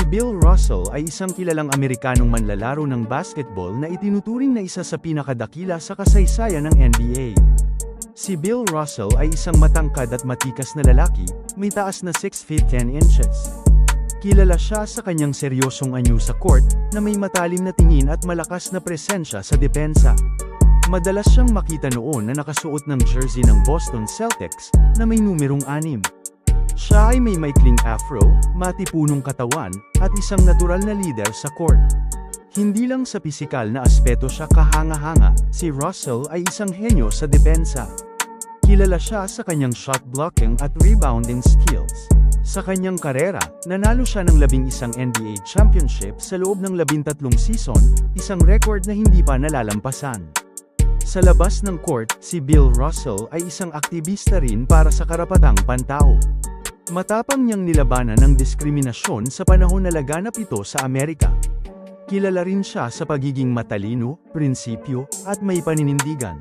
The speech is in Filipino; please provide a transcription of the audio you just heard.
Bill Russell ay isang kilalang Amerikanong manlalaro ng basketball na itinuturing na isa sa pinakadakila sa kasaysayan ng NBA. Si Bill Russell ay isang matangkad at matikas na lalaki, may taas na 6 feet 10 inches. Kilala siya sa kanyang seryosong anyo sa court, na may matalim na tingin at malakas na presensya sa depensa. Madalas siyang makita noon na nakasuot ng jersey ng Boston Celtics, na may numerong 6. Siya ay may maikling afro, matipunong katawan, at isang natural na leader sa court. Hindi lang sa pisikal na aspeto siya kahanga-hanga, si Russell ay isang henyo sa depensa. Kilala siya sa kanyang shot blocking at rebounding skills. Sa kanyang karera, nanalo siya ng 11 NBA championship sa loob ng 13 season, isang record na hindi pa nalalampasan. Sa labas ng court, si Bill Russell ay isang aktivista rin para sa karapatang pantao. Matapang niyang nilabanan ng diskriminasyon sa panahon na laganap ito sa Amerika. Kilala rin siya sa pagiging matalino, prinsipyo, at may paninindigan.